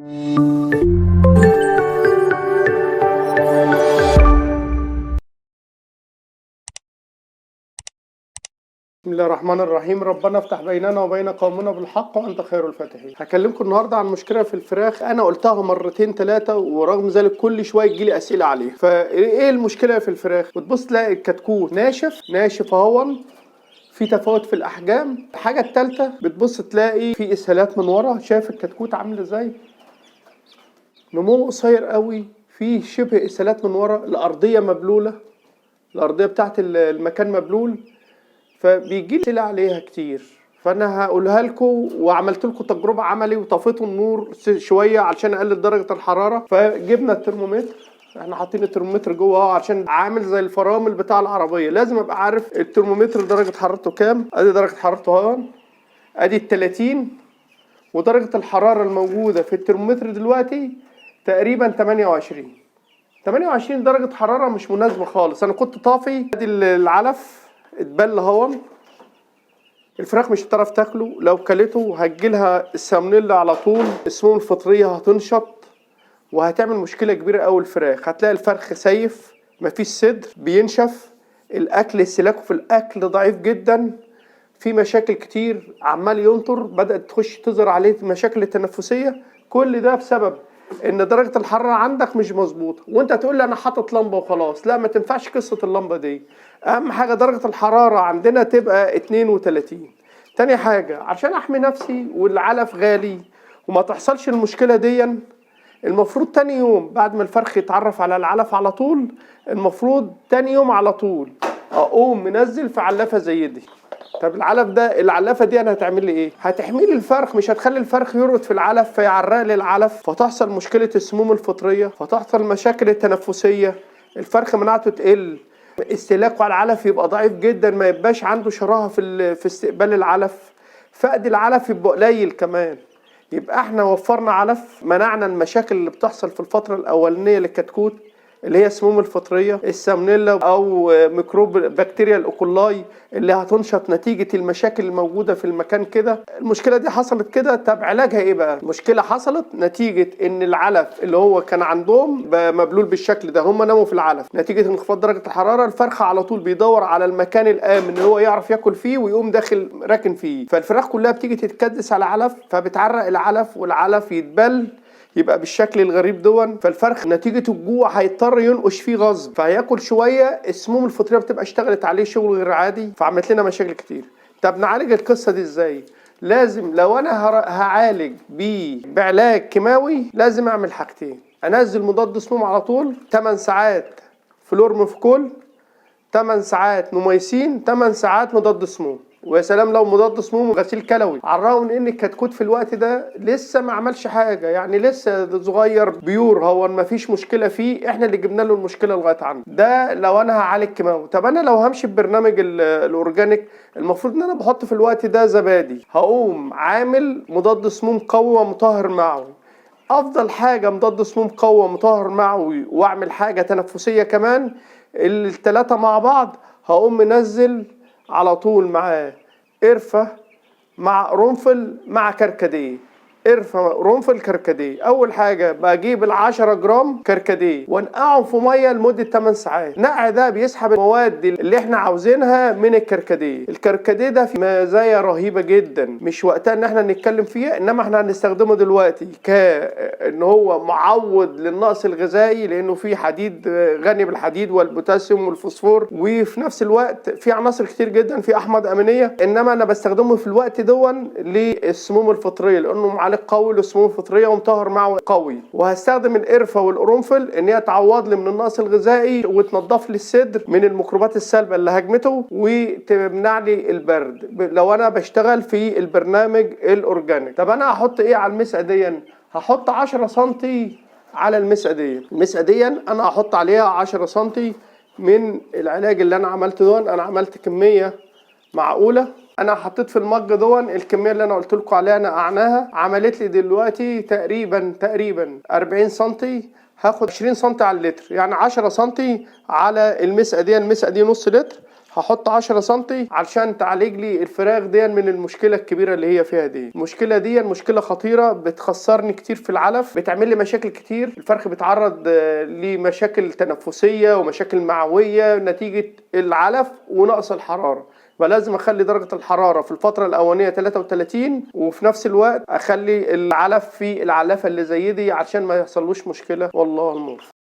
بسم الله الرحمن الرحيم. ربنا افتح بيننا وبين قومنا بالحق وانت خير الفاتحين. هكلمكم النهارده عن مشكله في الفراخ انا قلتها مرتين ثلاثه، ورغم ذلك كل شويه يجيلي اسئله عليها. فايه المشكله في الفراخ؟ بتبص تلاقي الكتكوت ناشف اهون، في تفاوت في الاحجام. الحاجه الثالثه بتبص تلاقي في اسهالات من ورا. شايف الكتكوت عامل ازاي؟ نموه قصير قوي، في شبه اسهالات من ورا. الارضيه مبلوله، الارضيه بتاعت المكان مبلول، فبيجي لي اسئله عليها كتير. فانا هقولها لكم، وعملت لكم تجربه عملي وطفيتوا النور شويه علشان اقلل درجه الحراره. فجبنا الترمومتر، احنا حاطين الترمومتر جوه اهو عشان عامل زي الفرامل بتاع العربيه. لازم ابقى عارف الترمومتر درجه حرارته كام. ادي درجه حرارته اهو، ادي ال30، ودرجه الحراره الموجوده في الترمومتر دلوقتي تقريبا 28. 28 درجه حراره مش مناسبه خالص. انا كنت طافي. ادي العلف اتبل هون، الفراخ مش هتعرف تاكله. لو كلته هتجيلها السالمونيلا على طول، السموم الفطريه هتنشط وهتعمل مشكله كبيره قوي. الفراخ هتلاقي الفرخ سيف، مفيش صدر، بينشف، الاكل سلاكه في الاكل ضعيف جدا، في مشاكل كتير، عمال ينطر، بدات تخش تظهر عليه مشاكل التنفسيه. كل ده بسبب ان درجه الحراره عندك مش مظبوطه. وانت تقول لي انا حاطط لمبه وخلاص، لا، ما تنفعش قصه اللمبه دي. اهم حاجه درجه الحراره عندنا تبقى 32. تاني حاجه عشان احمي نفسي والعلف غالي وما تحصلش المشكله دي، المفروض تاني يوم بعد ما الفرخ يتعرف على العلف على طول، المفروض تاني يوم على طول اقوم منزل في علافه زي دي. طب العلافه دي انا هتعمل لي ايه؟ هتحمي لي الفرخ، مش هتخلي الفرخ يرقد في العلف فيعرق لي العلف، فتحصل مشكله السموم الفطريه، فتحصل مشاكل التنفسيه، الفرخ مناعته تقل، استهلاكه على العلف يبقى ضعيف جدا، ما يبقاش عنده شراهه في استقبال العلف، فقد العلف يبقى قليل كمان. يبقى احنا وفرنا علف، منعنا المشاكل اللي بتحصل في الفتره الاولانيه للكتكوت اللي هي السموم الفطريه، السالمونيلا او ميكروب بكتيريا الاوكولاي اللي هتنشط نتيجه المشاكل الموجوده في المكان كده. المشكله دي حصلت كده، طب علاجها ايه بقى؟ المشكله حصلت نتيجه ان العلف اللي هو كان عندهم بقى مبلول بالشكل ده، هم ناموا في العلف نتيجه انخفاض درجه الحراره. الفرخ على طول بيدور على المكان الامن اللي هو يعرف ياكل فيه ويقوم داخل راكن فيه. فالفراخ كلها بتيجي تتكدس على علف، فبتعرق العلف والعلف يتبل، يبقى بالشكل الغريب دون. فالفرخ نتيجة الجوع هيضطر ينقش فيه غصب، فهياكل شوية، السموم الفطرية بتبقى اشتغلت عليه شغل غير عادي، فعملت لنا مشاكل كتير. طب نعالج القصة دي ازاي؟ لازم لو انا هعالج بعلاج كيماوي لازم اعمل حاجتين: انزل مضاد سموم على طول 8 ساعات فلورموفكول، 8 ساعات نوميسين، 8 ساعات مضاد سموم. ويا سلام لو مضاد سموم وغسيل كلوي. على الرغم من ان الكتكوت في الوقت ده لسه ما عملش حاجه، يعني لسه صغير بيور، هو ما فيش مشكله فيه، احنا اللي جبنا له المشكله لغايه عنده. ده لو انا هعالج كيماوي. طب انا لو همشي ببرنامج الاورجانيك، المفروض ان انا بحط في الوقت ده زبادي، هقوم عامل مضاد سموم قوي ومطهر معوي. افضل حاجه مضاد سموم قوي ومطهر معوي، واعمل حاجه تنفسيه كمان، الثلاثه مع بعض. هقوم منزل على طول معاه قرفة مع قرنفل مع كركديه، قرفة قرنفل كركديه. اول حاجه بجيب ال10 جرام كركديه وانقعهم في ميه لمده 8 ساعات. النقع ده بيسحب المواد اللي احنا عاوزينها من الكركديه. الكركديه ده فيه مزايا رهيبه جدا، مش وقتها ان احنا نتكلم فيها، انما احنا هنستخدمه دلوقتي كان هو معوض للنقص الغذائي، لانه فيه حديد، غني بالحديد والبوتاسيوم والفوسفور، وفي نفس الوقت في عناصر كتير جدا، في احماض امينيه. انما انا بستخدمه في الوقت دون للسموم الفطريه، لانه معالج قوي للسموم الفطريه ومطهر معه قوي. وهستخدم القرفه والقرنفل ان هي تعوض لي من النقص الغذائي وتنظف لي الصدر من الميكروبات السالبه اللي هاجمته وتمنع لي البرد لو انا بشتغل في البرنامج الاورجانيك. طب انا هحط ايه على المسقه دي؟ هحط 10 سم على المسقه دي. المسقه دي انا هحط عليها 10 سم من العلاج اللي انا عملته دون. انا عملت كميه معقوله، انا حطيت في المج دون الكميه اللي انا قلت لكم عليها، انا قعناها، عملت لي دلوقتي تقريبا 40 سم. هاخد 20 سم على اللتر، يعني 10 سم على المسقه دي. المسقه دي نص لتر، هحط 10 سنتي علشان تعالج لي الفراخ دي من المشكله الكبيره اللي هي فيها دي. المشكله دي مشكله خطيره بتخسرني كتير في العلف، بتعمل لي مشاكل كتير. الفرخ بيتعرض لمشاكل تنفسيه ومشاكل معويه نتيجه العلف ونقص الحراره. فلازم اخلي درجه الحراره في الفتره الاولانيه 33، وفي نفس الوقت اخلي العلف في العلافه اللي زي دي عشان ما يحصلوش مشكله. والله الموفق.